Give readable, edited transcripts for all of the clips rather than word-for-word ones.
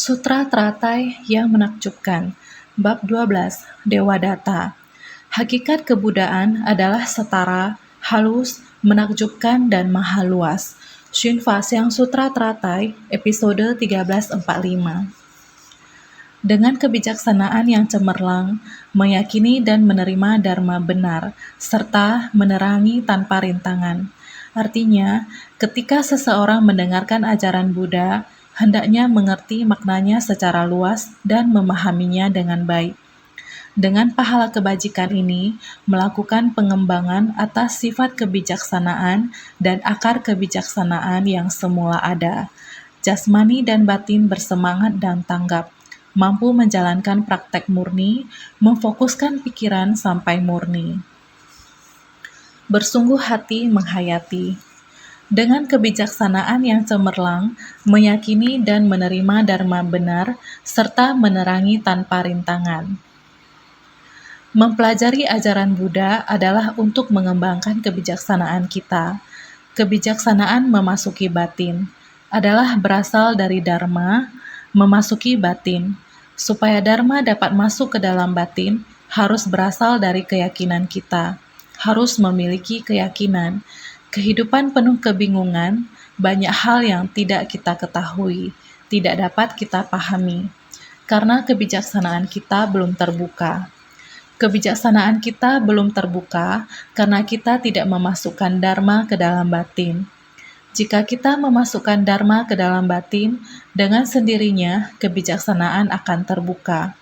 Sutra Teratai yang Menakjubkan, Bab 12, Dewa Data. Hakikat kebudayaan adalah setara, halus, menakjubkan, dan maha luas. Shinfa Siang Sutra Teratai, episode 1345. Dengan kebijaksanaan yang cemerlang, meyakini dan menerima dharma benar, serta menerangi tanpa rintangan. Artinya, ketika seseorang mendengarkan ajaran Buddha, hendaknya mengerti maknanya secara luas dan memahaminya dengan baik. Dengan pahala kebajikan ini, melakukan pengembangan atas sifat kebijaksanaan dan akar kebijaksanaan yang semula ada. Jasmani dan batin bersemangat dan tanggap, mampu menjalankan praktek murni, memfokuskan pikiran sampai murni. Bersungguh hati menghayati. Dengan kebijaksanaan yang cemerlang, meyakini dan menerima dharma benar, serta menerangi tanpa rintangan. Mempelajari ajaran Buddha adalah untuk mengembangkan kebijaksanaan kita. Kebijaksanaan memasuki batin adalah berasal dari dharma, memasuki batin. Supaya dharma dapat masuk ke dalam batin, harus berasal dari keyakinan kita. Harus memiliki keyakinan. Kehidupan penuh kebingungan, banyak hal yang tidak kita ketahui, tidak dapat kita pahami, karena kebijaksanaan kita belum terbuka. Kebijaksanaan kita belum terbuka karena kita tidak memasukkan dharma ke dalam batin. Jika kita memasukkan dharma ke dalam batin, dengan sendirinya kebijaksanaan akan terbuka.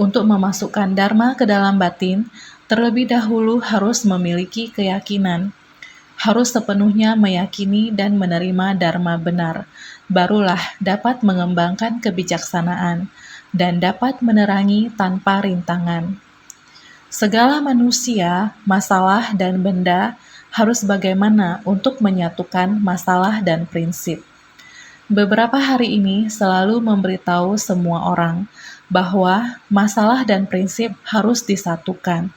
Untuk memasukkan dharma ke dalam batin, terlebih dahulu harus memiliki keyakinan. Harus sepenuhnya meyakini dan menerima dharma benar, barulah dapat mengembangkan kebijaksanaan dan dapat menerangi tanpa rintangan. Segala manusia, masalah, dan benda harus bagaimana untuk menyatukan masalah dan prinsip. Beberapa hari ini selalu memberitahu semua orang bahwa masalah dan prinsip harus disatukan.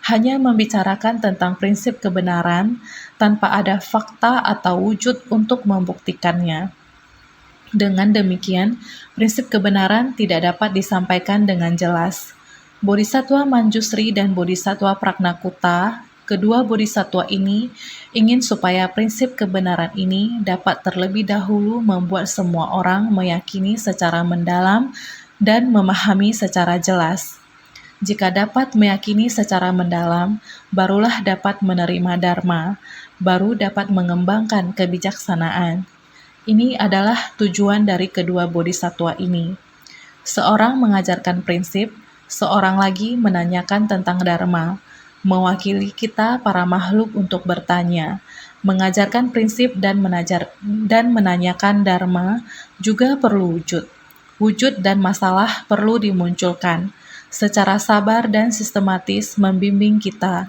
Hanya membicarakan tentang prinsip kebenaran tanpa ada fakta atau wujud untuk membuktikannya. Dengan demikian, prinsip kebenaran tidak dapat disampaikan dengan jelas. Bodhisattva Manjusri dan Bodhisattva Pragnakuta, kedua bodhisattva ini ingin supaya prinsip kebenaran ini dapat terlebih dahulu membuat semua orang meyakini secara mendalam dan memahami secara jelas. Jika dapat meyakini secara mendalam, barulah dapat menerima dharma, baru dapat mengembangkan kebijaksanaan. Ini adalah tujuan dari kedua bodhisattva ini. Seorang mengajarkan prinsip, seorang lagi menanyakan tentang dharma, mewakili kita para makhluk untuk bertanya, mengajarkan prinsip dan menanyakan dharma juga perlu wujud. Wujud dan masalah perlu dimunculkan, secara sabar dan sistematis membimbing kita.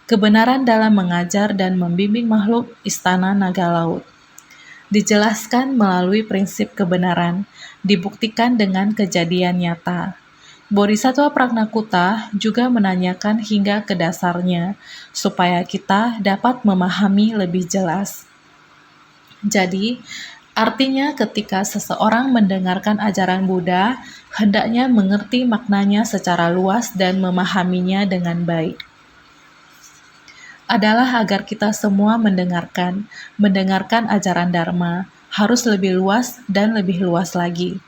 Kebenaran dalam mengajar dan membimbing makhluk istana naga laut. Dijelaskan melalui prinsip kebenaran, dibuktikan dengan kejadian nyata. Bodhisattva Pragnakuta juga menanyakan hingga ke dasarnya, supaya kita dapat memahami lebih jelas. Jadi, artinya ketika seseorang mendengarkan ajaran Buddha, hendaknya mengerti maknanya secara luas dan memahaminya dengan baik. Adalah agar kita semua mendengarkan ajaran Dharma, harus lebih luas dan lebih luas lagi.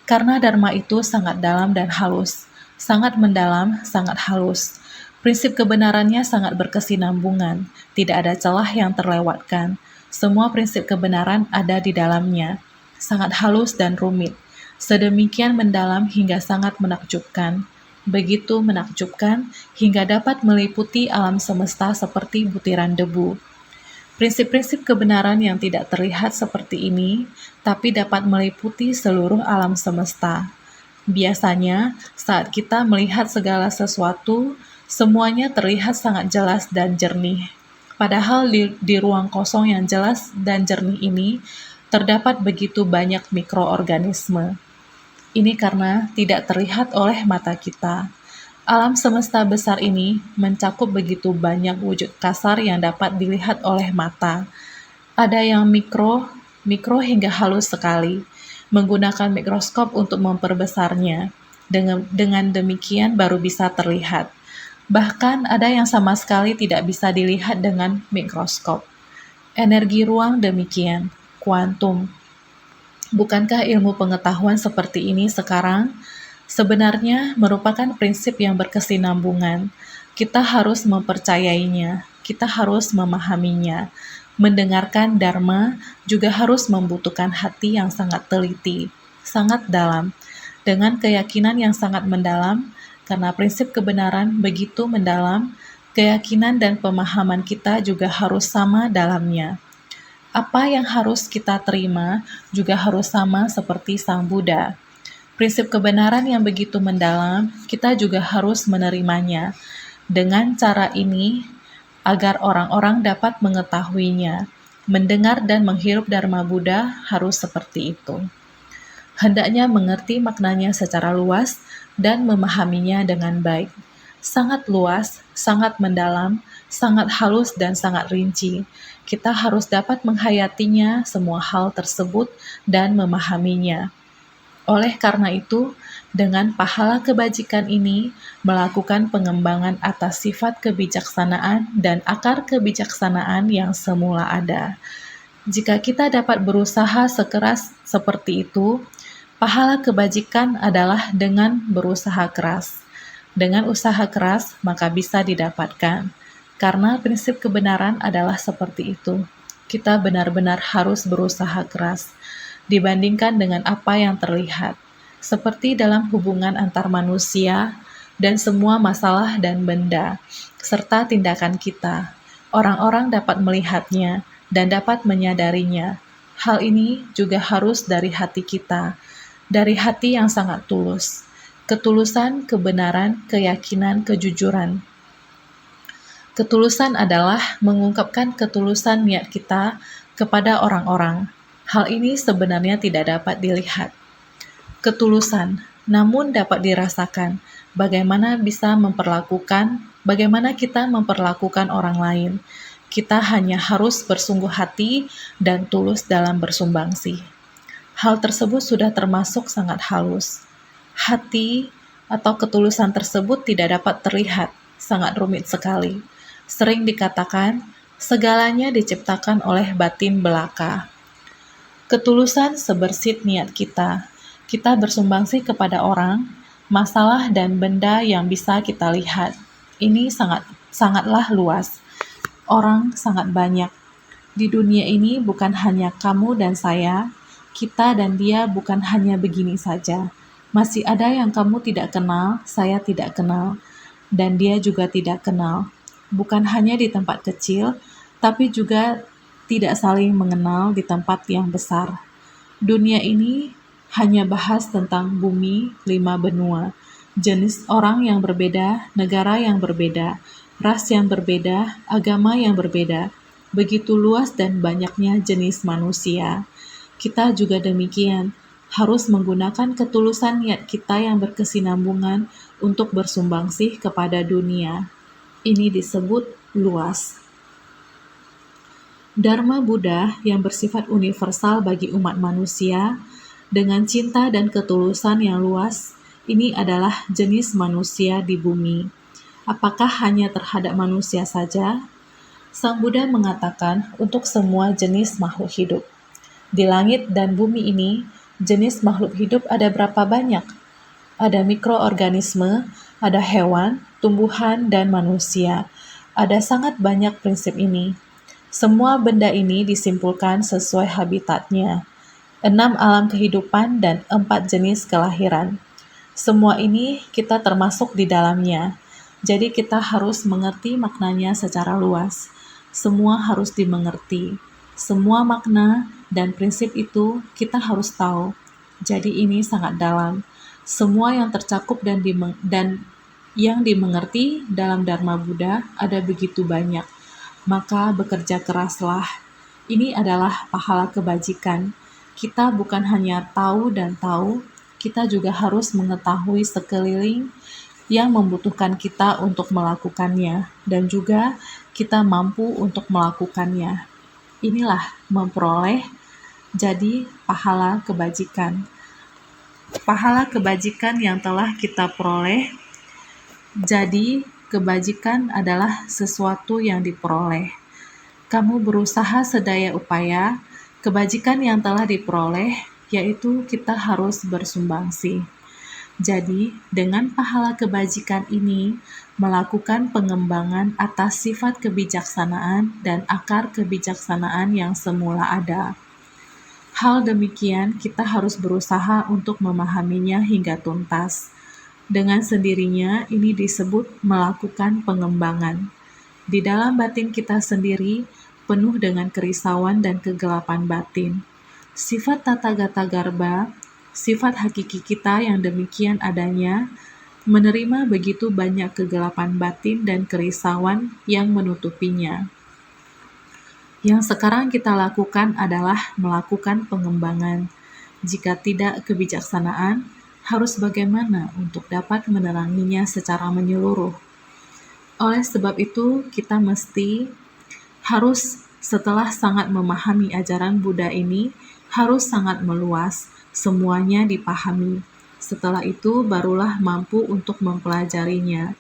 Karena Dharma itu sangat dalam dan halus, sangat mendalam, sangat halus. Prinsip kebenarannya sangat berkesinambungan, tidak ada celah yang terlewatkan. Semua prinsip kebenaran ada di dalamnya, sangat halus dan rumit, sedemikian mendalam hingga sangat menakjubkan. Begitu menakjubkan hingga dapat meliputi alam semesta seperti butiran debu. Prinsip-prinsip kebenaran yang tidak terlihat seperti ini, tapi dapat meliputi seluruh alam semesta. Biasanya, saat kita melihat segala sesuatu, semuanya terlihat sangat jelas dan jernih. Padahal di ruang kosong yang jelas dan jernih ini, terdapat begitu banyak mikroorganisme. Ini karena tidak terlihat oleh mata kita. Alam semesta besar ini mencakup begitu banyak wujud kasar yang dapat dilihat oleh mata. Ada yang mikro hingga halus sekali. menggunakan mikroskop untuk memperbesarnya. Dengan demikian baru bisa terlihat. Bahkan ada yang sama sekali tidak bisa dilihat dengan mikroskop. Energi ruang demikian, kuantum. Bukankah ilmu pengetahuan seperti ini sekarang sebenarnya merupakan prinsip yang berkesinambungan? Kita harus mempercayainya, kita harus memahaminya. Mendengarkan Dharma juga harus membutuhkan hati yang sangat teliti, sangat dalam, dengan keyakinan yang sangat mendalam, karena prinsip kebenaran begitu mendalam, keyakinan dan pemahaman kita juga harus sama dalamnya. Apa yang harus kita terima juga harus sama seperti Sang Buddha. Prinsip kebenaran yang begitu mendalam, kita juga harus menerimanya. Dengan cara ini, agar orang-orang dapat mengetahuinya, mendengar dan menghirup Dharma Buddha harus seperti itu. Hendaknya mengerti maknanya secara luas dan memahaminya dengan baik. Sangat luas, sangat mendalam, sangat halus dan sangat rinci. Kita harus dapat menghayatinya semua hal tersebut dan memahaminya. Oleh karena itu, dengan pahala kebajikan ini, melakukan pengembangan atas sifat kebijaksanaan dan akar kebijaksanaan yang semula ada. Jika kita dapat berusaha sekeras seperti itu, pahala kebajikan adalah dengan berusaha keras. Dengan usaha keras, maka bisa didapatkan. Karena prinsip kebenaran adalah seperti itu. Kita benar-benar harus berusaha keras dibandingkan dengan apa yang terlihat. Seperti dalam hubungan antar manusia dan semua masalah dan benda, serta tindakan kita. Orang-orang dapat melihatnya dan dapat menyadarinya. Hal ini juga harus dari hati kita, dari hati yang sangat tulus. Ketulusan, kebenaran, keyakinan, kejujuran. Ketulusan adalah mengungkapkan ketulusan niat kita kepada orang-orang. Hal ini sebenarnya tidak dapat dilihat. Ketulusan, namun dapat dirasakan. Bagaimana kita memperlakukan orang lain. Kita hanya harus bersungguh hati dan tulus dalam bersumbangsi. Hal tersebut sudah termasuk sangat halus. Hati atau ketulusan tersebut tidak dapat terlihat, sangat rumit sekali. Sering dikatakan, segalanya diciptakan oleh batin belaka. Ketulusan sebersit niat kita. Kita bersumbangsi kepada orang, masalah dan benda yang bisa kita lihat. Ini sangatlah luas. Orang sangat banyak. Di dunia ini bukan hanya kamu dan saya, kita dan dia bukan hanya begini saja. Masih ada yang kamu tidak kenal, saya tidak kenal, dan dia juga tidak kenal. Bukan hanya di tempat kecil, tapi juga tidak saling mengenal di tempat yang besar. Dunia ini hanya bahas tentang bumi 5 benua, jenis orang yang berbeda, negara yang berbeda, ras yang berbeda, agama yang berbeda. Begitu luas dan banyaknya jenis manusia. Kita juga demikian, harus menggunakan ketulusan niat kita yang berkesinambungan untuk bersumbangsi kepada dunia. Ini disebut luas. Dharma Buddha yang bersifat universal bagi umat manusia, dengan cinta dan ketulusan yang luas, ini adalah jenis manusia di bumi. Apakah hanya terhadap manusia saja? Sang Buddha mengatakan untuk semua jenis makhluk hidup. Di langit dan bumi ini, jenis makhluk hidup ada berapa banyak? Ada mikroorganisme, ada hewan, tumbuhan, dan manusia. Ada sangat banyak prinsip ini. Semua benda ini disimpulkan sesuai habitatnya. 6 alam kehidupan dan 4 jenis kelahiran. Semua ini kita termasuk di dalamnya. Jadi kita harus mengerti maknanya secara luas. Semua harus dimengerti. Semua makna dan prinsip itu kita harus tahu. Jadi ini sangat dalam. Semua yang tercakup dan yang dimengerti dalam Dharma Buddha ada begitu banyak. Maka bekerja keraslah. Ini adalah pahala kebajikan. Kita bukan hanya tahu dan tahu, kita juga harus mengetahui sekeliling yang membutuhkan kita untuk melakukannya, dan juga kita mampu untuk melakukannya. Inilah memperoleh Jadi, pahala kebajikan. Pahala kebajikan yang telah kita peroleh. Jadi, kebajikan adalah sesuatu yang diperoleh. Kamu berusaha sedaya upaya, kebajikan yang telah diperoleh, yaitu kita harus bersumbangsi. Jadi, dengan pahala kebajikan ini, melakukan pengembangan atas sifat kebijaksanaan dan akar kebijaksanaan yang semula ada. Hal demikian kita harus berusaha untuk memahaminya hingga tuntas. Dengan sendirinya, ini disebut melakukan pengembangan. Di dalam batin kita sendiri, penuh dengan kerisauan dan kegelapan batin. Sifat tata gata garba, sifat hakiki kita yang demikian adanya, menerima begitu banyak kegelapan batin dan kerisauan yang menutupinya. Yang sekarang kita lakukan adalah melakukan pengembangan. Jika tidak kebijaksanaan, harus bagaimana untuk dapat meneranginya secara menyeluruh. Oleh sebab itu, kita harus setelah sangat memahami ajaran Buddha ini, harus sangat meluas, semuanya dipahami. Setelah itu, barulah mampu untuk mempelajarinya.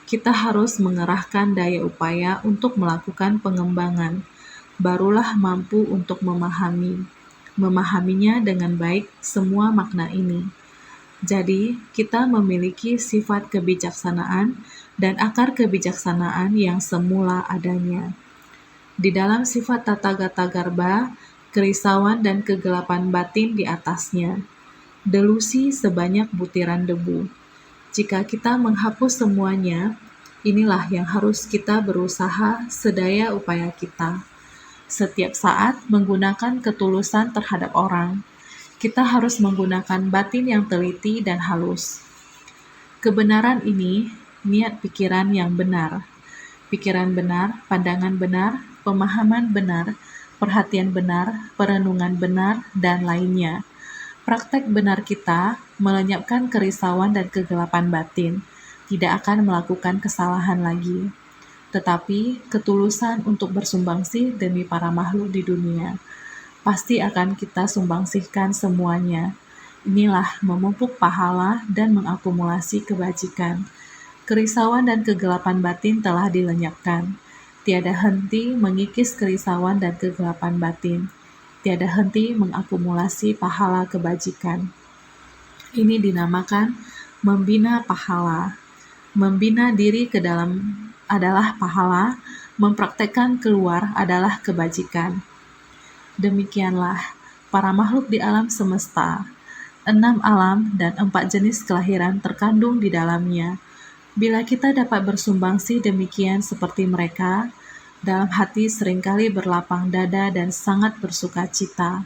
Kita harus mengerahkan daya upaya untuk melakukan pengembangan. Barulah mampu untuk memahaminya dengan baik semua makna ini. Jadi, kita memiliki sifat kebijaksanaan dan akar kebijaksanaan yang semula adanya. Di dalam sifat tata gata garba, kerisauan dan kegelapan batin di atasnya. Delusi sebanyak butiran debu. Jika kita menghapus semuanya, inilah yang harus kita berusaha sedaya upaya kita. Setiap saat menggunakan ketulusan terhadap orang. Kita harus menggunakan batin yang teliti dan halus. Kebenaran ini, niat pikiran yang benar. Pikiran benar, pandangan benar, pemahaman benar, perhatian benar, perenungan benar, dan lainnya. Praktek benar kita melenyapkan kerisauan dan kegelapan batin, tidak akan melakukan kesalahan lagi. Tetapi ketulusan untuk bersumbangsi demi para makhluk di dunia, pasti akan kita sumbangsihkan semuanya. Inilah memupuk pahala dan mengakumulasi kebajikan. Kerisauan dan kegelapan batin telah dilenyapkan. Tiada henti mengikis kerisauan dan kegelapan batin. Tiada henti mengakumulasi pahala kebajikan. Ini dinamakan membina pahala. Membina diri ke dalam adalah pahala, mempraktekkan keluar adalah kebajikan. Demikianlah para makhluk di alam semesta, 6 alam dan 4 jenis kelahiran terkandung di dalamnya. Bila kita dapat bersumbangsi demikian seperti mereka, dalam hati seringkali berlapang dada dan sangat bersuka cita.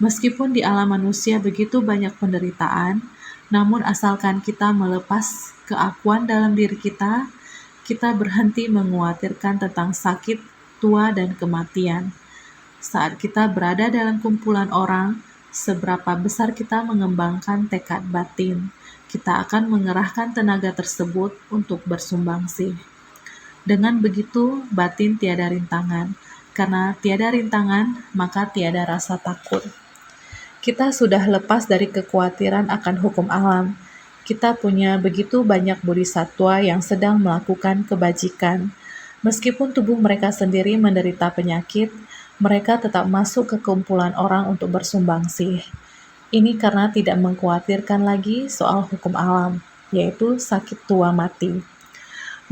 Meskipun di alam manusia begitu banyak penderitaan, namun asalkan kita melepas keakuan dalam diri kita berhenti mengkhawatirkan tentang sakit, tua, dan kematian. Saat kita berada dalam kumpulan orang, seberapa besar kita mengembangkan tekad batin, kita akan mengerahkan tenaga tersebut untuk bersumbangsi. Dengan begitu, batin tiada rintangan. Karena tiada rintangan, maka tiada rasa takut. Kita sudah lepas dari kekhawatiran akan hukum alam. Kita punya begitu banyak bodhisatwa yang sedang melakukan kebajikan. Meskipun tubuh mereka sendiri menderita penyakit, mereka tetap masuk ke kumpulan orang untuk bersumbangsi. Ini karena tidak mengkhawatirkan lagi soal hukum alam, yaitu sakit tua mati.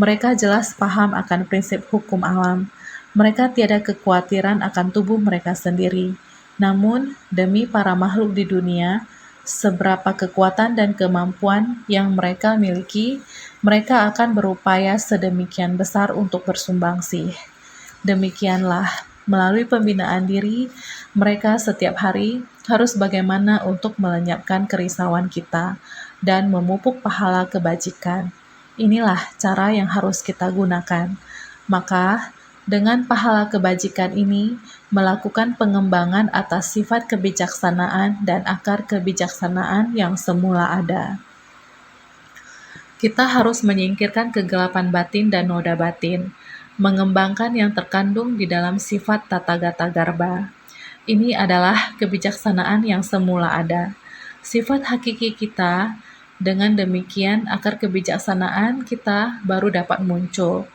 Mereka jelas paham akan prinsip hukum alam. Mereka tiada kekhawatiran akan tubuh mereka sendiri. Namun, demi para makhluk di dunia, seberapa kekuatan dan kemampuan yang mereka miliki, mereka akan berupaya sedemikian besar untuk bersumbangsi. Demikianlah, melalui pembinaan diri, mereka setiap hari harus bagaimana untuk melenyapkan kerisauan kita dan memupuk pahala kebajikan. Inilah cara yang harus kita gunakan. Maka, dengan pahala kebajikan ini, melakukan pengembangan atas sifat kebijaksanaan dan akar kebijaksanaan yang semula ada. Kita harus menyingkirkan kegelapan batin dan noda batin, mengembangkan yang terkandung di dalam sifat tata gata garba. Ini adalah kebijaksanaan yang semula ada. Sifat hakiki kita, dengan demikian akar kebijaksanaan kita baru dapat muncul.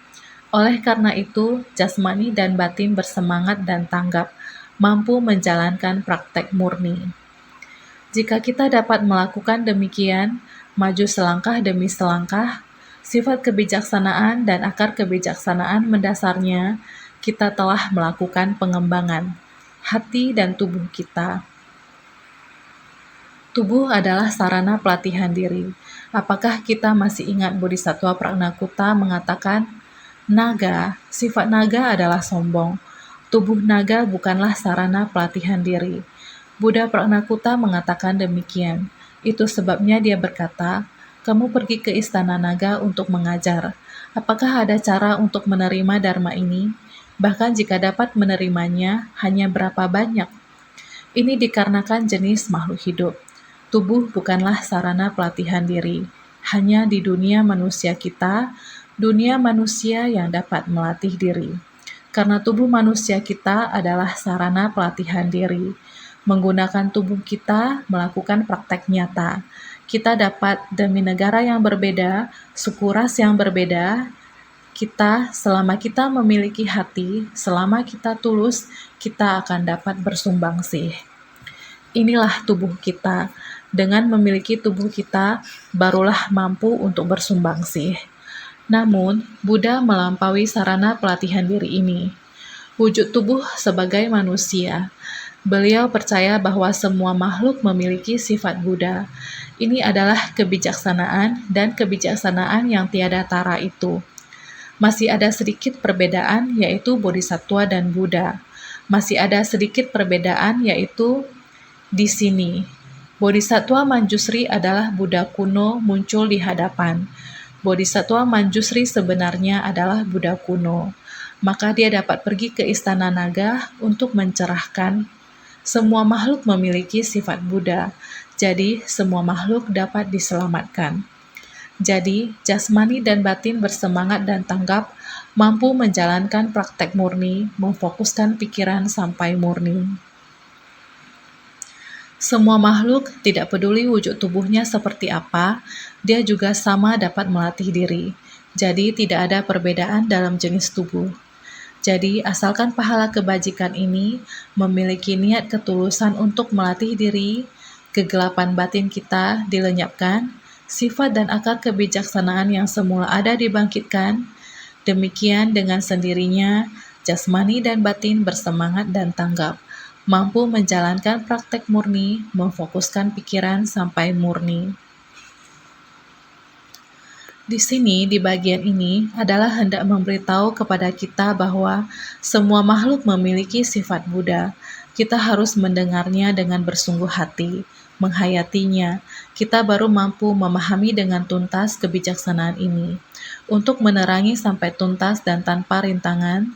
Oleh karena itu, jasmani dan batin bersemangat dan tanggap, mampu menjalankan praktek murni. Jika kita dapat melakukan demikian, maju selangkah demi selangkah, sifat kebijaksanaan dan akar kebijaksanaan mendasarnya, kita telah melakukan pengembangan hati dan tubuh kita. Tubuh adalah sarana pelatihan diri. Apakah kita masih ingat Bodhisattva Pragnakuta mengatakan, naga, sifat naga adalah sombong. Tubuh naga bukanlah sarana pelatihan diri. Buddha Pragnakuta mengatakan demikian. Itu sebabnya dia berkata, kamu pergi ke istana naga untuk mengajar. Apakah ada cara untuk menerima dharma ini? Bahkan jika dapat menerimanya, hanya berapa banyak? Ini dikarenakan jenis makhluk hidup. Tubuh bukanlah sarana pelatihan diri. Hanya di dunia manusia kita, dunia manusia yang dapat melatih diri. Karena tubuh manusia kita adalah sarana pelatihan diri. Menggunakan tubuh kita melakukan praktek nyata. Kita dapat demi negara yang berbeda, suku ras yang berbeda, selama kita memiliki hati, selama kita tulus, kita akan dapat bersumbangsi. Inilah tubuh kita. Dengan memiliki tubuh kita, barulah mampu untuk bersumbangsi. Namun, Buddha melampaui sarana pelatihan diri ini. Wujud tubuh sebagai manusia. Beliau percaya bahwa semua makhluk memiliki sifat Buddha. Ini adalah kebijaksanaan dan kebijaksanaan yang tiada tara itu. Masih ada sedikit perbedaan, yaitu Bodhisattva dan Buddha. Masih ada sedikit perbedaan, yaitu di sini. Bodhisattva Manjusri adalah Buddha kuno muncul di hadapan. Bodhisattva Manjusri sebenarnya adalah Buddha kuno. Maka dia dapat pergi ke istana naga untuk mencerahkan. Semua makhluk memiliki sifat Buddha, jadi semua makhluk dapat diselamatkan. Jadi, jasmani dan batin bersemangat dan tanggap, mampu menjalankan praktek murni, memfokuskan pikiran sampai murni. Semua makhluk, tidak peduli wujud tubuhnya seperti apa, dia juga sama dapat melatih diri. Jadi, tidak ada perbedaan dalam jenis tubuh. Jadi, asalkan pahala kebajikan ini memiliki niat ketulusan untuk melatih diri, kegelapan batin kita dilenyapkan, sifat dan akar kebijaksanaan yang semula ada dibangkitkan, demikian dengan sendirinya, jasmani dan batin bersemangat dan tanggap, mampu menjalankan praktek murni, memfokuskan pikiran sampai murni. Di sini, di bagian ini, adalah hendak memberitahu kepada kita bahwa semua makhluk memiliki sifat Buddha. Kita harus mendengarnya dengan bersungguh hati, menghayatinya. Kita baru mampu memahami dengan tuntas kebijaksanaan ini. Untuk menerangi sampai tuntas dan tanpa rintangan,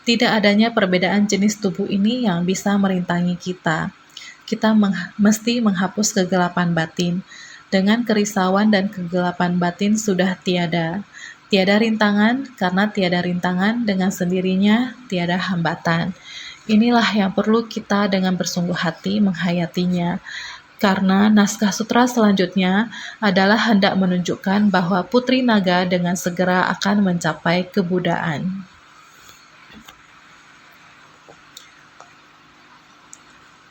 tidak adanya perbedaan jenis tubuh ini yang bisa merintangi kita. Kita mesti menghapus kegelapan batin. Dengan kerisauan dan kegelapan batin sudah tiada. Tiada rintangan, karena tiada rintangan dengan sendirinya tiada hambatan. Inilah yang perlu kita dengan bersungguh hati menghayatinya. Karena naskah sutra selanjutnya adalah hendak menunjukkan bahwa Putri Naga dengan segera akan mencapai kebuddhaan.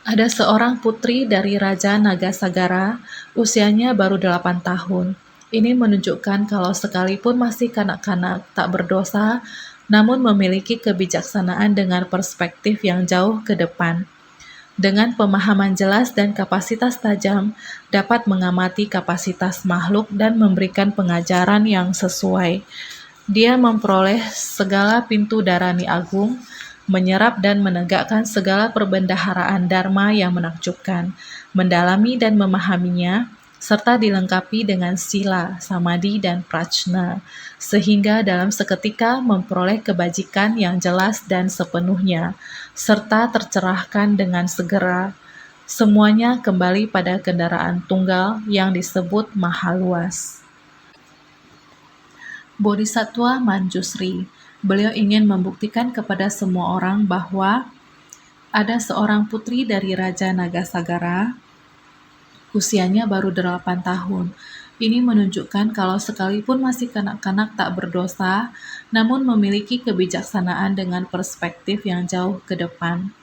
Ada seorang putri dari Raja Nagasagara, usianya baru 8 tahun. Ini menunjukkan kalau sekalipun masih kanak-kanak tak berdosa, namun memiliki kebijaksanaan dengan perspektif yang jauh ke depan. Dengan pemahaman jelas dan kapasitas tajam, dapat mengamati kapasitas makhluk dan memberikan pengajaran yang sesuai. Dia memperoleh segala pintu Dharani Agung, menyerap dan menegakkan segala perbendaharaan dharma yang menakjubkan, mendalami dan memahaminya, serta dilengkapi dengan sila, samadhi, dan prajna, sehingga dalam seketika memperoleh kebajikan yang jelas dan sepenuhnya, serta tercerahkan dengan segera. Semuanya kembali pada kendaraan tunggal yang disebut maha luas. Bodhisattva Manjusri. Beliau ingin membuktikan kepada semua orang bahwa Ada seorang putri dari Raja Nagasagara, usianya baru 8 tahun. Ini menunjukkan kalau sekalipun masih kanak-kanak tak berdosa, namun memiliki kebijaksanaan dengan perspektif yang jauh ke depan.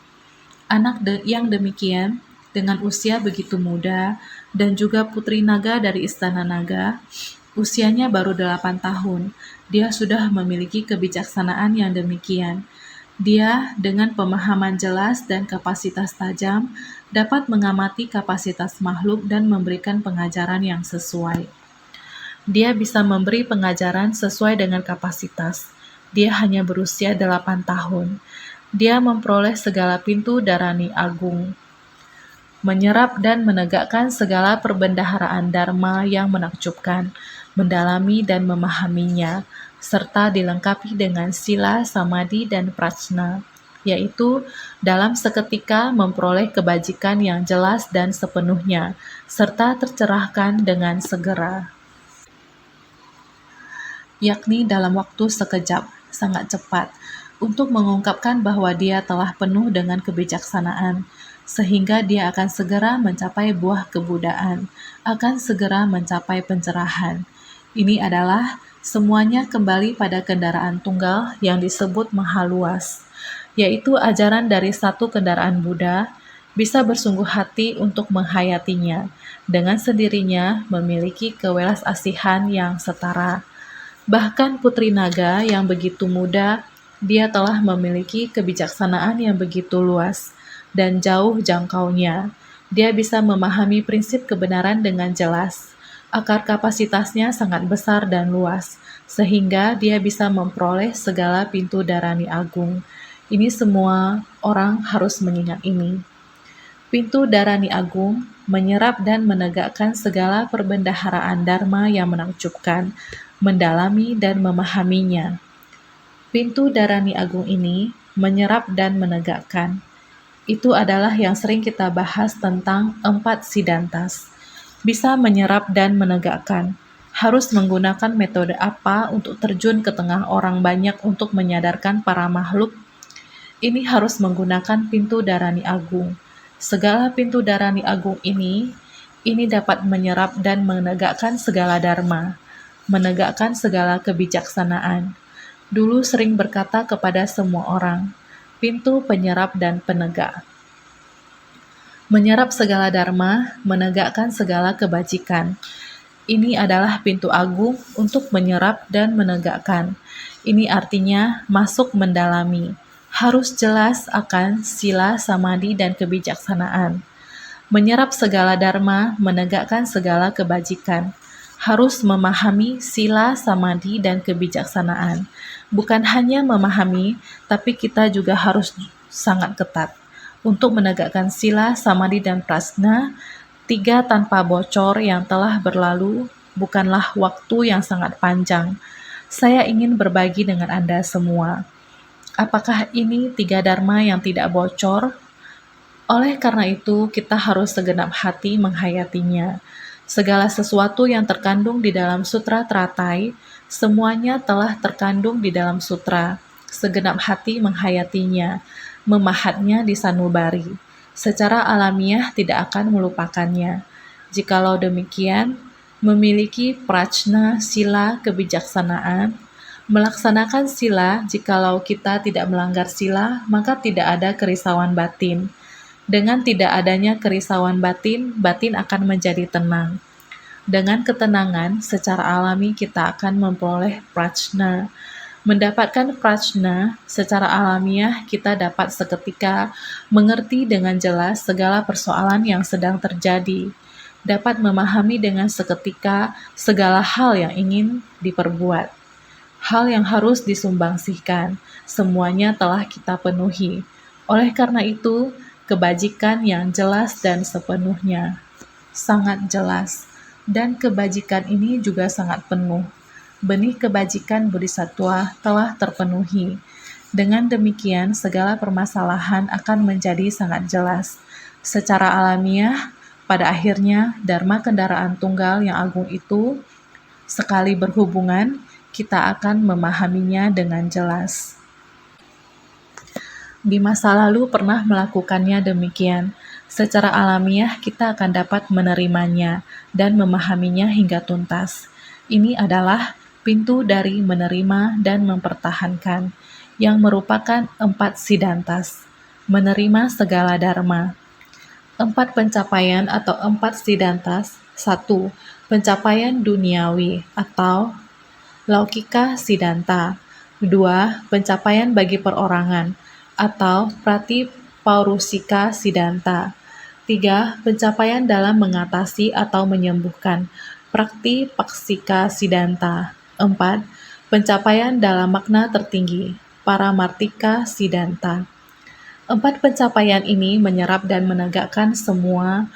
Yang demikian, dengan usia begitu muda, dan juga putri naga dari Istana Naga, usianya baru 8 tahun, dia sudah memiliki kebijaksanaan yang demikian. Dia, dengan pemahaman jelas dan kapasitas tajam, dapat mengamati kapasitas makhluk dan memberikan pengajaran yang sesuai. Dia bisa memberi pengajaran sesuai dengan kapasitas. Dia hanya berusia 8 tahun. Dia memperoleh segala pintu darani agung, menyerap dan menegakkan segala perbendaharaan dharma yang menakjubkan, mendalami dan memahaminya, serta dilengkapi dengan sila, samadhi, dan prajna, yaitu dalam seketika memperoleh kebajikan yang jelas dan sepenuhnya, serta tercerahkan dengan segera, yakni dalam waktu sekejap, sangat cepat, untuk mengungkapkan bahwa dia telah penuh dengan kebijaksanaan, sehingga dia akan segera mencapai buah kebudaan, akan segera mencapai pencerahan. Ini adalah semuanya kembali pada kendaraan tunggal yang disebut Mahaluas, yaitu ajaran dari satu kendaraan Buddha, bisa bersungguh hati untuk menghayatinya, dengan sendirinya memiliki kewelas asihan yang setara. Bahkan Putri Naga yang begitu muda, dia telah memiliki kebijaksanaan yang begitu luas dan jauh jangkaunya. Dia bisa memahami prinsip kebenaran dengan jelas. Akar kapasitasnya sangat besar dan luas, sehingga dia bisa memperoleh segala pintu darani agung. Ini semua orang harus mengingat ini. Pintu darani agung menyerap dan menegakkan segala perbendaharaan dharma yang menakjubkan, mendalami dan memahaminya. Pintu darani agung ini menyerap dan menegakkan. Itu adalah yang sering kita bahas tentang 4 siddhantas. Bisa menyerap dan menegakkan. Harus menggunakan metode apa untuk terjun ke tengah orang banyak untuk menyadarkan para makhluk? Ini harus menggunakan pintu darani agung. Segala pintu darani agung ini dapat menyerap dan menegakkan segala dharma, menegakkan segala kebijaksanaan. Dulu sering berkata kepada semua orang, pintu penyerap dan penegak. Menyerap segala dharma, menegakkan segala kebajikan. Ini adalah pintu agung untuk menyerap dan menegakkan. Ini artinya masuk mendalami. Harus jelas akan sila, samadhi, dan kebijaksanaan. Menyerap segala dharma, menegakkan segala kebajikan. Harus memahami sila, samadhi, dan kebijaksanaan. Bukan hanya memahami, tapi kita juga harus sangat ketat. Untuk menegakkan sila, samadhi, dan prajna, 3 tanpa bocor yang telah berlalu bukanlah waktu yang sangat panjang. Saya ingin berbagi dengan Anda semua. Apakah ini 3 dharma yang tidak bocor? Oleh karena itu, kita harus segenap hati menghayatinya. Segala sesuatu yang terkandung di dalam Sutra Teratai, semuanya telah terkandung di dalam sutra. Segenap hati menghayatinya, memahatnya di sanubari. Secara alamiah tidak akan melupakannya. Jikalau demikian, memiliki prajna, sila, kebijaksanaan, melaksanakan sila, jikalau kita tidak melanggar sila, maka tidak ada kerisauan batin. Dengan tidak adanya kerisauan batin, batin akan menjadi tenang. Dengan ketenangan, secara alami kita akan memperoleh prajna. Mendapatkan prajna, secara alamiah kita dapat seketika mengerti dengan jelas segala persoalan yang sedang terjadi, dapat memahami dengan seketika segala hal yang ingin diperbuat. Hal yang harus disumbangsihkan, semuanya telah kita penuhi. Oleh karena itu, kebajikan yang jelas dan sepenuhnya, sangat jelas, dan kebajikan ini juga sangat penuh. Benih kebajikan bodhisattva telah terpenuhi. Dengan demikian, segala permasalahan akan menjadi sangat jelas. Secara alamiah, pada akhirnya, dharma kendaraan tunggal yang agung itu, sekali berhubungan, kita akan memahaminya dengan jelas. Di masa lalu pernah melakukannya demikian. Secara alamiah kita akan dapat menerimanya dan memahaminya hingga tuntas. Ini adalah pintu dari menerima dan mempertahankan, yang merupakan 4 siddhantas. Menerima segala dharma. 4 pencapaian atau 4 siddhantas. 1. Pencapaian duniawi atau Laukika Siddhanta. 2. Pencapaian bagi perorangan atau Pratipaurusika Siddhanta. 3. Pencapaian dalam mengatasi atau menyembuhkan Praktipaksika Siddhanta. 4. Pencapaian dalam makna tertinggi Paramartika Siddhanta. 4 pencapaian ini menyerap dan menegakkan semua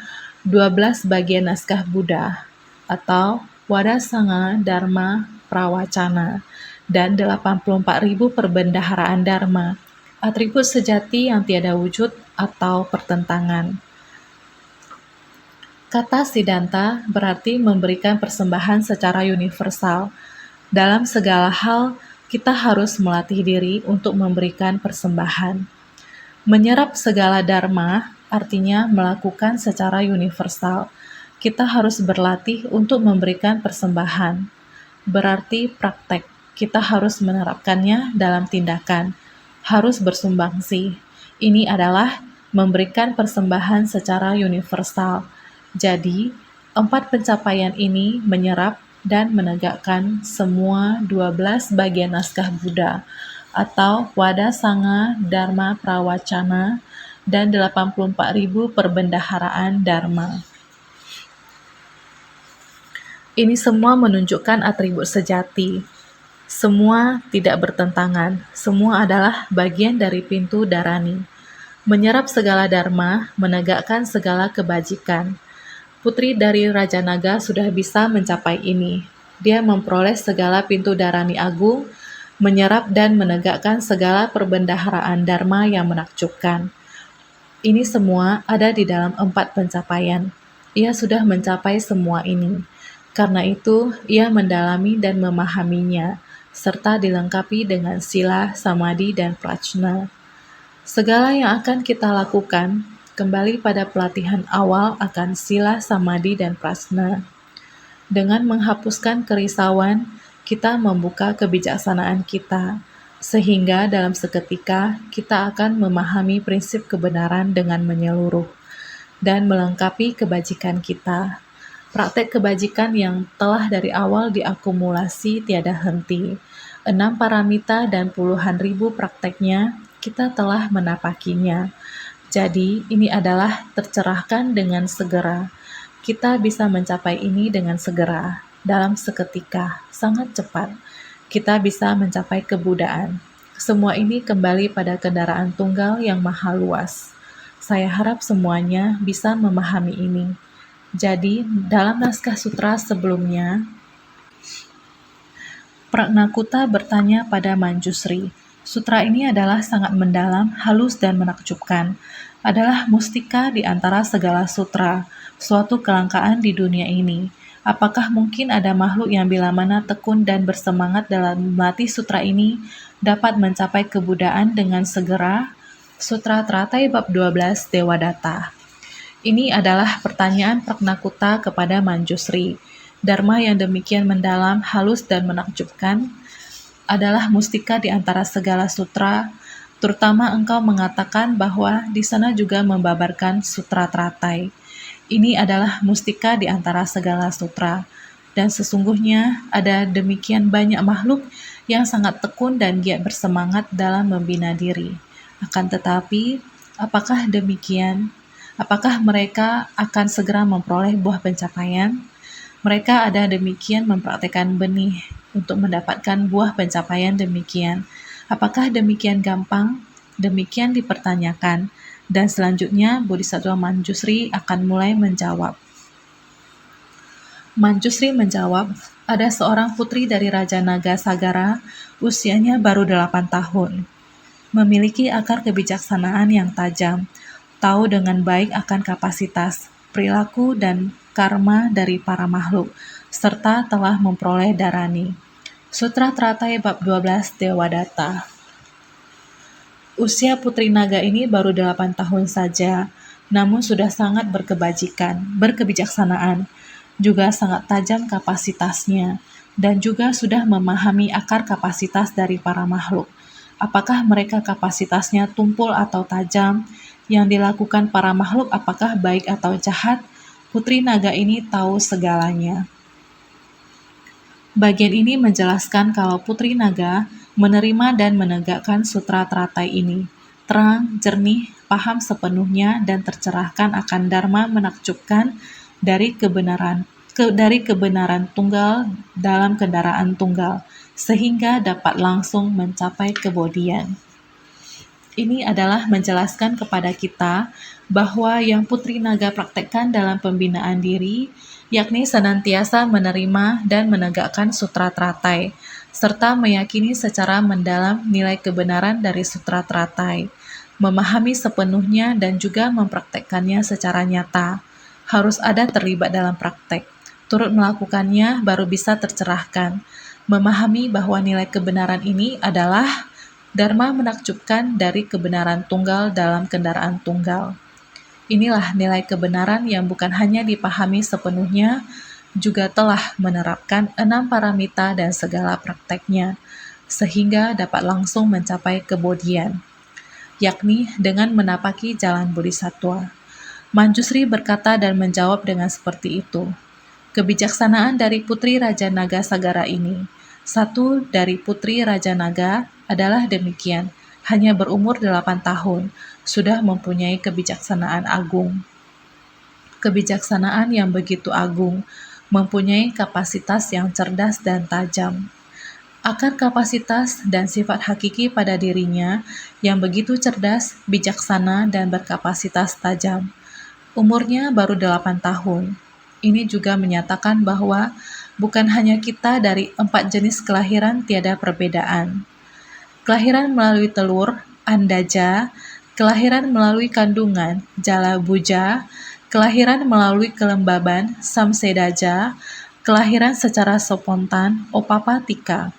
12 bagian naskah Buddha atau Wadasanga Dharma Prawacana dan 84.000 perbendaharaan Dharma, atribut sejati yang tiada wujud atau pertentangan. Kata Siddhanta berarti memberikan persembahan secara universal. Dalam segala hal, kita harus melatih diri untuk memberikan persembahan. Menyerap segala dharma artinya melakukan secara universal. Kita harus berlatih untuk memberikan persembahan. Berarti praktek. Kita harus menerapkannya dalam tindakan. Harus bersumbangsi. Ini adalah memberikan persembahan secara universal. Jadi, 4 pencapaian ini menyerap dan menegakkan semua 12 bagian naskah Buddha atau Wadasanga Dharma Prawacana dan 84.000 perbendaharaan Dharma. Ini semua menunjukkan atribut sejati. Semua tidak bertentangan. Semua adalah bagian dari pintu Dharani. Menyerap segala dharma, menegakkan segala kebajikan. Putri dari Raja Naga sudah bisa mencapai ini. Dia memperoleh segala pintu Dharani agung, menyerap dan menegakkan segala perbendaharaan dharma yang menakjubkan. Ini semua ada di dalam 4 pencapaian. Ia sudah mencapai semua ini. Karena itu, ia mendalami dan memahaminya, serta dilengkapi dengan sila, samadhi, dan prajna. Segala yang akan kita lakukan kembali pada pelatihan awal akan sila, samadhi, dan prajna. Dengan menghapuskan kerisauan, kita membuka kebijaksanaan kita, sehingga dalam seketika kita akan memahami prinsip kebenaran dengan menyeluruh dan melengkapi kebajikan kita. Praktek kebajikan yang telah dari awal diakumulasi tiada henti. 6 paramita dan puluhan ribu prakteknya kita telah menapakinya. Jadi ini adalah tercerahkan dengan segera. Kita bisa mencapai ini dengan segera. Dalam seketika, sangat cepat, kita bisa mencapai kebudaan. Semua ini kembali pada kendaraan tunggal yang maha luas. Saya harap semuanya bisa memahami ini. Jadi, dalam naskah sutra sebelumnya, Pragnakuta bertanya pada Manjusri. Sutra ini adalah sangat mendalam, halus, dan menakjubkan. Adalah mustika di antara segala sutra, suatu kelangkaan di dunia ini. Apakah mungkin ada makhluk yang bila mana tekun dan bersemangat dalam melatih sutra ini dapat mencapai kebudaan dengan segera? Sutra Teratai Bab 12 Dewadatta. Ini adalah pertanyaan Pragnakuta kepada Manjusri. Dharma yang demikian mendalam, halus, dan menakjubkan adalah mustika di antara segala sutra, terutama engkau mengatakan bahwa di sana juga membabarkan sutra Teratai. Ini adalah mustika di antara segala sutra, dan sesungguhnya ada demikian banyak makhluk yang sangat tekun dan giat bersemangat dalam membina diri. Akan tetapi, apakah demikian? Apakah mereka akan segera memperoleh buah pencapaian? Mereka ada demikian mempraktekkan benih untuk mendapatkan buah pencapaian demikian. Apakah demikian gampang? Demikian dipertanyakan. Dan selanjutnya Bodhisattva Manjusri akan mulai menjawab. Manjusri menjawab, ada seorang putri dari Raja Naga Sagara, usianya baru 8 tahun. Memiliki akar kebijaksanaan yang tajam, tahu dengan baik akan kapasitas, perilaku, dan karma dari para makhluk, serta telah memperoleh Dharani. Sutra Teratai Bab 12 Dewadatta. Usia Putri Naga ini baru 8 tahun saja, namun sudah sangat berkebijaksanaan, juga sangat tajam kapasitasnya, dan juga sudah memahami akar kapasitas dari para makhluk. Apakah mereka kapasitasnya tumpul atau tajam? Yang dilakukan para makhluk apakah baik atau jahat? Putri Naga ini tahu segalanya. Bagian ini menjelaskan kalau Putri Naga menerima dan menegakkan sutra teratai ini. Terang, jernih, paham sepenuhnya, dan tercerahkan akan dharma menakjubkan dari kebenaran tunggal dalam kendaraan tunggal, sehingga dapat langsung mencapai kebodian. Ini adalah menjelaskan kepada kita bahwa yang Putri Naga praktekkan dalam pembinaan diri, yakni senantiasa menerima dan menegakkan sutra teratai, serta meyakini secara mendalam nilai kebenaran dari sutra teratai, memahami sepenuhnya dan juga mempraktekkannya secara nyata. Harus ada terlibat dalam praktek, turut melakukannya baru bisa tercerahkan, memahami bahwa nilai kebenaran ini adalah Dharma menakjubkan dari kebenaran tunggal dalam kendaraan tunggal. Inilah nilai kebenaran yang bukan hanya dipahami sepenuhnya, juga telah menerapkan 6 paramita dan segala prakteknya, sehingga dapat langsung mencapai kebodian, yakni dengan menapaki jalan bodhisattva. Manjusri berkata dan menjawab dengan seperti itu. Kebijaksanaan dari Putri Raja Naga Sagara ini, satu dari Putri Raja Naga adalah demikian, hanya berumur 8 tahun, sudah mempunyai kebijaksanaan agung. Kebijaksanaan yang begitu agung, mempunyai kapasitas yang cerdas dan tajam. Akar kapasitas dan sifat hakiki pada dirinya yang begitu cerdas, bijaksana, dan berkapasitas tajam. Umurnya baru 8 tahun. Ini juga menyatakan bahwa bukan hanya kita dari 4 jenis kelahiran tiada perbedaan. Kelahiran melalui telur, andaja, kelahiran melalui kandungan, jala buja, kelahiran melalui kelembaban, samsedaja, kelahiran secara spontan, opapatika.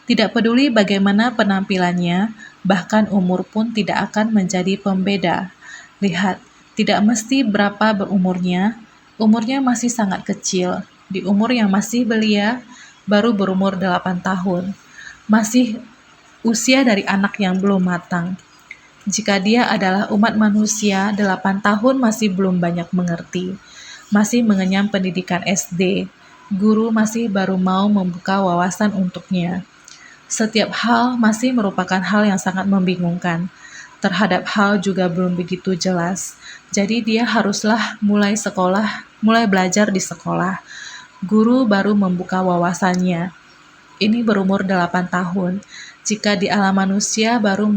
Tidak peduli bagaimana penampilannya, bahkan umur pun tidak akan menjadi pembeda. Lihat, tidak mesti berapa berumurnya, umurnya masih sangat kecil. Di umur yang masih belia, baru berumur 8 tahun. Masih usia dari anak yang belum matang. Jika dia adalah umat manusia, 8 tahun masih belum banyak mengerti. Masih mengenyam pendidikan SD. Guru masih baru mau membuka wawasan untuknya. Setiap hal masih merupakan hal yang sangat membingungkan. Terhadap hal juga belum begitu jelas. Jadi dia haruslah mulai belajar di sekolah. Guru baru membuka wawasannya. Ini berumur 8 tahun. Jika di alam manusia baru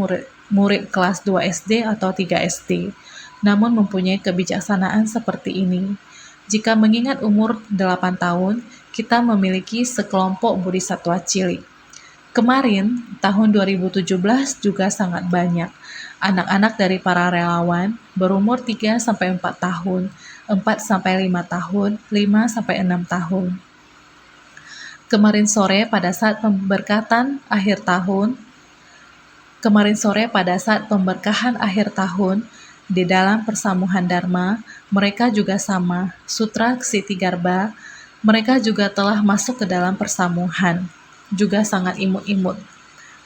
murid kelas 2 SD atau 3 SD, namun mempunyai kebijaksanaan seperti ini. Jika mengingat umur 8 tahun, kita memiliki sekelompok bodhisattva cilik. Kemarin, tahun 2017 juga sangat banyak. Anak-anak dari para relawan berumur 3-4 tahun, 4-5 tahun, 5-6 tahun. Kemarin sore pada saat pemberkatan akhir tahun, di dalam persamuhan Dharma, mereka juga sama, Sutra Ksitigarbha, mereka juga telah masuk ke dalam persamuhan, juga sangat imut-imut.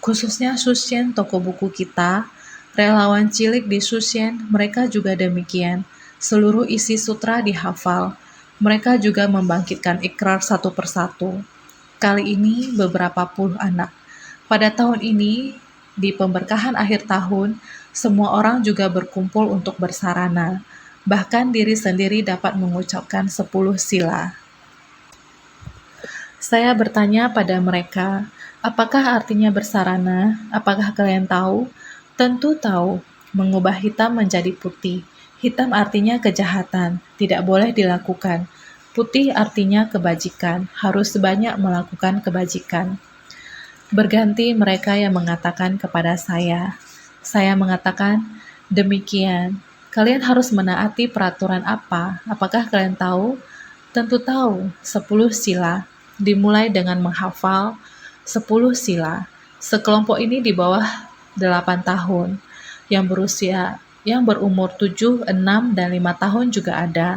Khususnya Shushen toko buku kita, relawan cilik di Shushen, mereka juga demikian. Seluruh isi sutra dihafal. Mereka juga membangkitkan ikrar satu persatu. Kali ini beberapa puluh anak. Pada tahun ini, di pemberkahan akhir tahun, semua orang juga berkumpul untuk bersarana. Bahkan diri sendiri dapat mengucapkan 10 sila. Saya bertanya pada mereka, apakah artinya bersarana? Apakah kalian tahu? Tentu tahu, mengubah hitam menjadi putih. Hitam artinya kejahatan, tidak boleh dilakukan. Putih artinya kebajikan, harus banyak melakukan kebajikan. Berganti mereka yang mengatakan kepada saya. Saya mengatakan, demikian. Kalian harus menaati peraturan apa? Apakah kalian tahu? Tentu tahu, 10 sila. Dimulai dengan menghafal 10 sila. Sekelompok ini di bawah 8 tahun. yang berumur 7, 6, dan 5 tahun juga ada.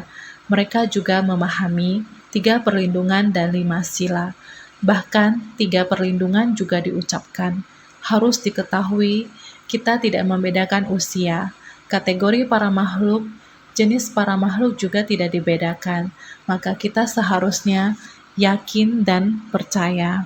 Mereka juga memahami 3 perlindungan dan 5 sila. Bahkan 3 perlindungan juga diucapkan. Harus diketahui, kita tidak membedakan usia. Kategori para makhluk, jenis para makhluk juga tidak dibedakan. Maka kita seharusnya yakin dan percaya.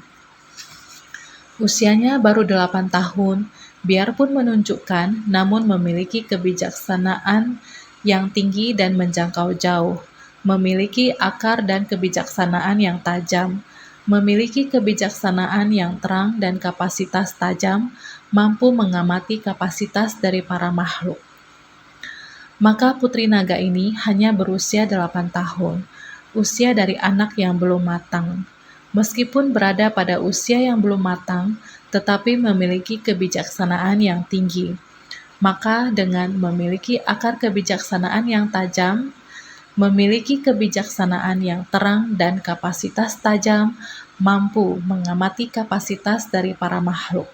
Usianya baru 8 tahun, biarpun menunjukkan namun memiliki kebijaksanaan yang tinggi dan menjangkau jauh, memiliki akar dan kebijaksanaan yang tajam, memiliki kebijaksanaan yang terang dan kapasitas tajam, mampu mengamati kapasitas dari para makhluk. Maka putri naga ini hanya berusia 8 tahun, usia dari anak yang belum matang. Meskipun berada pada usia yang belum matang, tetapi memiliki kebijaksanaan yang tinggi. Maka dengan memiliki akar kebijaksanaan yang tajam, memiliki kebijaksanaan yang terang dan kapasitas tajam, mampu mengamati kapasitas dari para makhluk.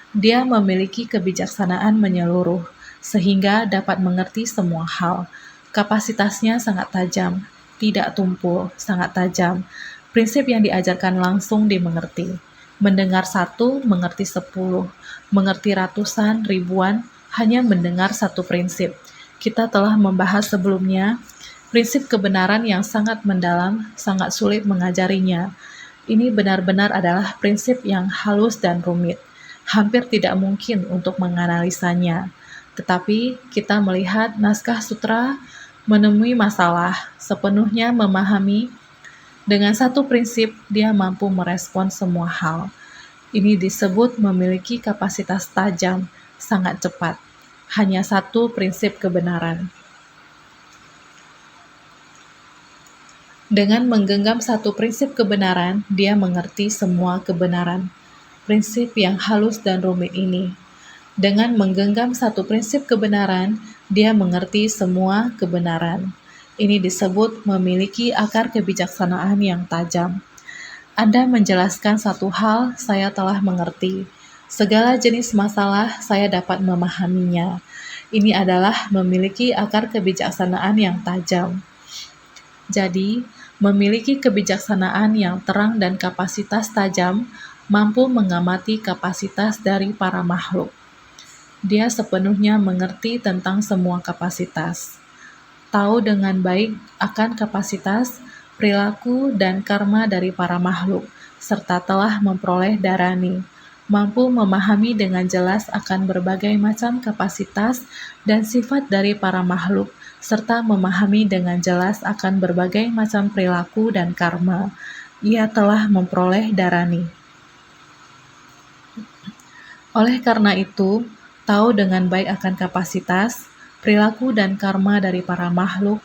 Dia memiliki kebijaksanaan menyeluruh, sehingga dapat mengerti semua hal. Kapasitasnya sangat tajam, tidak tumpul, sangat tajam. Prinsip yang diajarkan langsung dimengerti. Mendengar 1, mengerti 10, mengerti ratusan, ribuan, hanya mendengar satu prinsip. Kita telah membahas sebelumnya, prinsip kebenaran yang sangat mendalam, sangat sulit mengajarinya. Ini benar-benar adalah prinsip yang halus dan rumit. Hampir tidak mungkin untuk menganalisanya. Tetapi kita melihat naskah sutra menemui masalah, sepenuhnya memahami. Dengan satu prinsip, dia mampu merespon semua hal. Ini disebut memiliki kapasitas tajam, sangat cepat. Hanya satu prinsip kebenaran. Dengan menggenggam satu prinsip kebenaran, dia mengerti semua kebenaran. Prinsip yang halus dan rumit ini. Dengan menggenggam satu prinsip kebenaran, dia mengerti semua kebenaran. Ini disebut memiliki akar kebijaksanaan yang tajam. Anda menjelaskan satu hal, saya telah mengerti. Segala jenis masalah, saya dapat memahaminya. Ini adalah memiliki akar kebijaksanaan yang tajam. Jadi, memiliki kebijaksanaan yang terang dan kapasitas tajam, mampu mengamati kapasitas dari para makhluk. Dia sepenuhnya mengerti tentang semua kapasitas. Tahu dengan baik akan kapasitas, perilaku, dan karma dari para makhluk, serta telah memperoleh darani, mampu memahami dengan jelas akan berbagai macam kapasitas dan sifat dari para makhluk, serta memahami dengan jelas akan berbagai macam perilaku dan karma. Ia telah memperoleh darani. Oleh karena itu, tahu dengan baik akan kapasitas, perilaku dan karma dari para makhluk,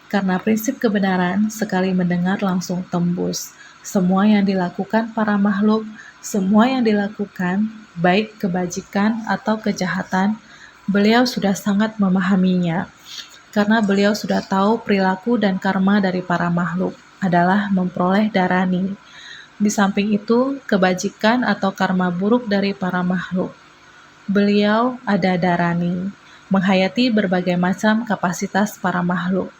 karena prinsip kebenaran sekali mendengar langsung tembus. Semua yang dilakukan para makhluk, semua yang dilakukan, baik kebajikan atau kejahatan, beliau sudah sangat memahaminya. Karena beliau sudah tahu perilaku dan karma dari para makhluk adalah memperoleh darani. Di samping itu, kebajikan atau karma buruk dari para makhluk. Beliau ada darani, menghayati berbagai macam kapasitas para makhluk,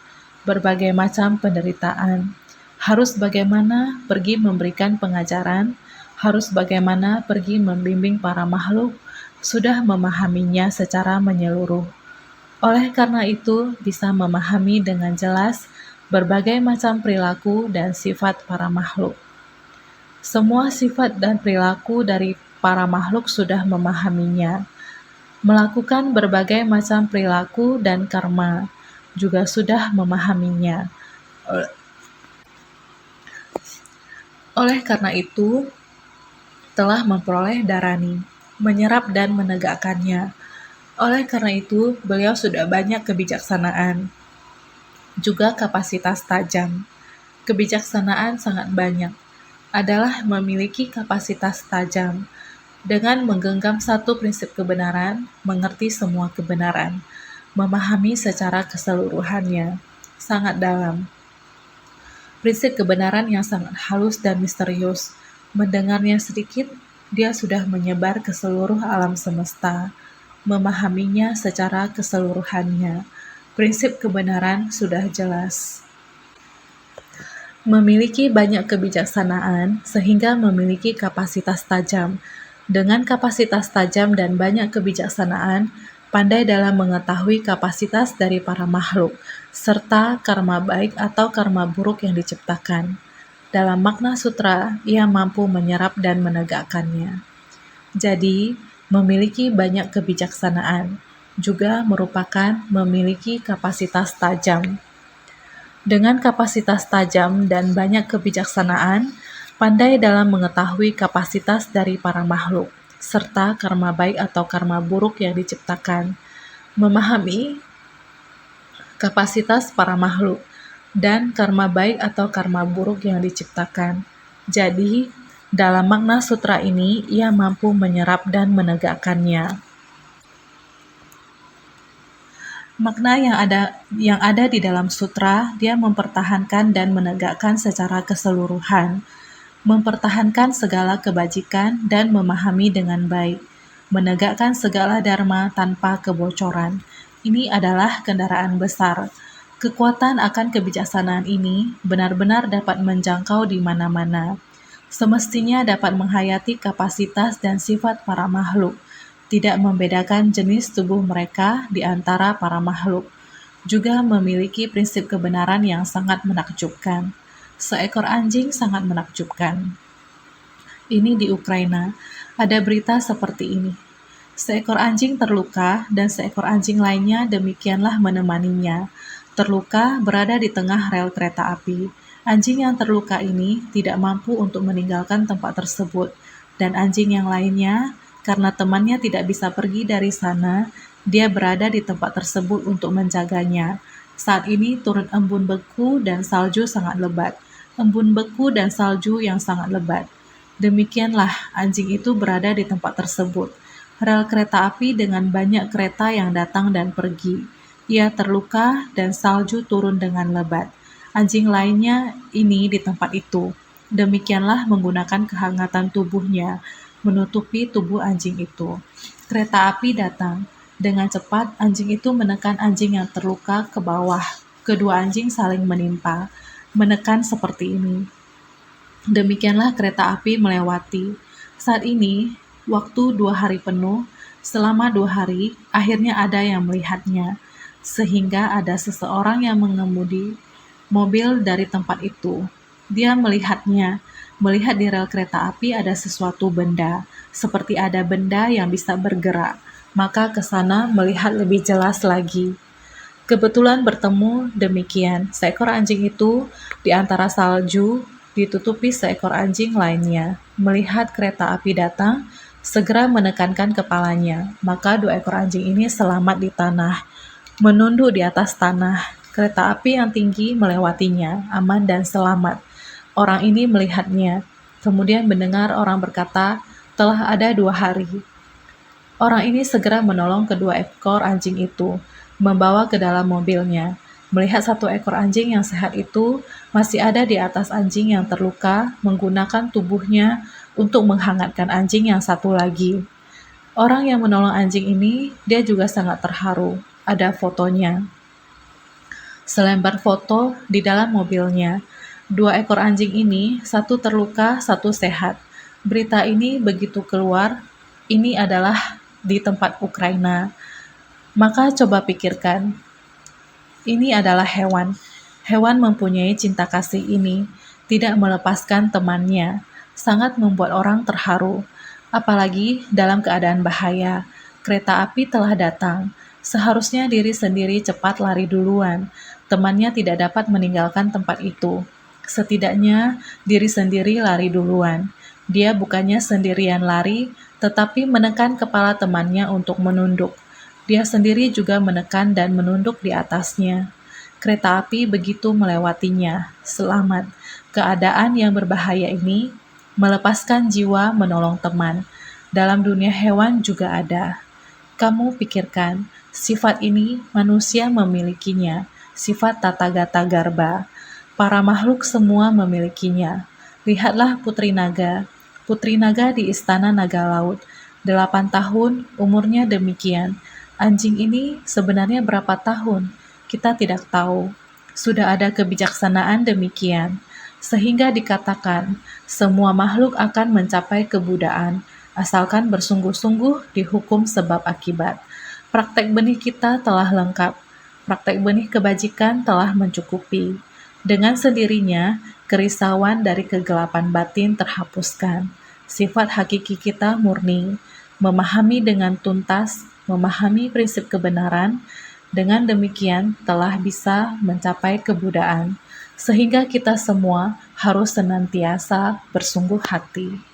berbagai macam penderitaan. Harus bagaimana pergi memberikan pengajaran, harus bagaimana pergi membimbing para makhluk, sudah memahaminya secara menyeluruh. Oleh karena itu, bisa memahami dengan jelas berbagai macam perilaku dan sifat para makhluk. Semua sifat dan perilaku dari para makhluk sudah memahaminya. Melakukan berbagai macam perilaku dan karma juga sudah memahaminya. Oleh karena itu, telah memperoleh darani, menyerap dan menegakkannya. Oleh karena itu, beliau sudah banyak kebijaksanaan, juga kapasitas tajam. Kebijaksanaan sangat banyak, adalah memiliki kapasitas tajam. Dengan menggenggam satu prinsip kebenaran, mengerti semua kebenaran, memahami secara keseluruhannya, sangat dalam. Prinsip kebenaran yang sangat halus dan misterius, mendengarnya sedikit, dia sudah menyebar ke seluruh alam semesta. memahaminya secara keseluruhannya. Prinsip kebenaran sudah jelas. Memiliki banyak kebijaksanaan sehingga memiliki kapasitas tajam. Dengan kapasitas tajam dan banyak kebijaksanaan, pandai dalam mengetahui kapasitas dari para makhluk, serta karma baik atau karma buruk yang diciptakan. Dalam makna sutra, ia mampu menyerap dan menegakkannya. Jadi, memiliki banyak kebijaksanaan juga merupakan memiliki kapasitas tajam. Dengan kapasitas tajam dan banyak kebijaksanaan, pandai dalam mengetahui kapasitas dari para makhluk, serta karma baik atau karma buruk yang diciptakan, memahami kapasitas para makhluk, dan karma baik atau karma buruk yang diciptakan. Jadi, dalam makna sutra ini, ia mampu menyerap dan menegakkannya. Makna yang ada di dalam sutra, dia mempertahankan dan menegakkan secara keseluruhan, mempertahankan segala kebajikan dan memahami dengan baik, menegakkan segala dharma tanpa kebocoran. Ini adalah kendaraan besar. Kekuatan akan kebijaksanaan ini benar-benar dapat menjangkau di mana-mana. Semestinya dapat menghayati kapasitas dan sifat para makhluk, tidak membedakan jenis tubuh mereka di antara para makhluk, juga memiliki prinsip kebenaran yang sangat menakjubkan. Seekor anjing sangat menakjubkan. Ini di Ukraina, ada berita seperti ini. Seekor anjing terluka dan seekor anjing lainnya demikianlah menemaninya. Terluka berada di tengah rel kereta api. Anjing yang terluka ini tidak mampu untuk meninggalkan tempat tersebut, dan anjing yang lainnya, karena temannya tidak bisa pergi dari sana, dia berada di tempat tersebut untuk menjaganya. Saat ini turun embun beku dan salju sangat lebat. Embun beku dan salju yang sangat lebat. Demikianlah anjing itu berada di tempat tersebut. Rel kereta api dengan banyak kereta yang datang dan pergi. Ia terluka dan salju turun dengan lebat. Anjing lainnya ini di tempat itu. Demikianlah menggunakan kehangatan tubuhnya menutupi tubuh anjing itu. Kereta api datang. Dengan cepat, anjing itu menekan anjing yang terluka ke bawah. Kedua anjing saling menimpa, menekan seperti ini. Demikianlah kereta api melewati. Saat ini, waktu 2 hari penuh, selama 2 hari, akhirnya ada yang melihatnya. Sehingga ada seseorang yang mengemudi mobil dari tempat itu. Dia melihatnya. Melihat di rel kereta api ada sesuatu benda, seperti ada benda yang bisa bergerak, maka ke sana melihat lebih jelas lagi. Kebetulan bertemu demikian, seekor anjing itu di antara salju ditutupi seekor anjing lainnya. Melihat kereta api datang, segera menekankan kepalanya, maka 2 ekor anjing ini selamat di tanah, menunduk di atas tanah. Kereta api yang tinggi melewatinya, aman dan selamat. Orang ini melihatnya, kemudian mendengar orang berkata, telah ada 2 hari. Orang ini segera menolong kedua ekor anjing itu, membawa ke dalam mobilnya. Melihat 1 ekor anjing yang sehat itu masih ada di atas anjing yang terluka, menggunakan tubuhnya untuk menghangatkan anjing yang satu lagi. Orang yang menolong anjing ini, dia juga sangat terharu. Ada fotonya. Selembar foto di dalam mobilnya. 2 ekor anjing ini, 1 terluka, 1 sehat. Berita ini begitu keluar, ini adalah di tempat Ukraina. Maka coba pikirkan, ini adalah hewan. Hewan mempunyai cinta kasih ini, tidak melepaskan temannya, sangat membuat orang terharu. Apalagi dalam keadaan bahaya, kereta api telah datang. Seharusnya diri sendiri cepat lari duluan. Temannya tidak dapat meninggalkan tempat itu. Setidaknya diri sendiri lari duluan. Dia bukannya sendirian lari, tetapi menekan kepala temannya untuk menunduk. Dia sendiri juga menekan dan menunduk di atasnya. Kereta api begitu melewatinya. Selamat. Keadaan yang berbahaya ini melepaskan jiwa menolong teman. Dalam dunia hewan juga ada. Kamu pikirkan, sifat ini manusia memilikinya. Sifat tata gata garba. Para makhluk semua memilikinya. Lihatlah Putri Naga. Putri Naga di istana naga laut. 8 tahun, umurnya demikian. Anjing ini sebenarnya berapa tahun? Kita tidak tahu. Sudah ada kebijaksanaan demikian, sehingga dikatakan semua makhluk akan mencapai kebudaan, asalkan bersungguh-sungguh dihukum sebab akibat. Praktek benih kita telah lengkap, praktek benih kebajikan telah mencukupi. Dengan sendirinya, kerisauan dari kegelapan batin terhapuskan. Sifat hakiki kita murni, memahami dengan tuntas, memahami prinsip kebenaran. Dengan demikian telah bisa mencapai kebudaan, sehingga kita semua harus senantiasa bersungguh hati.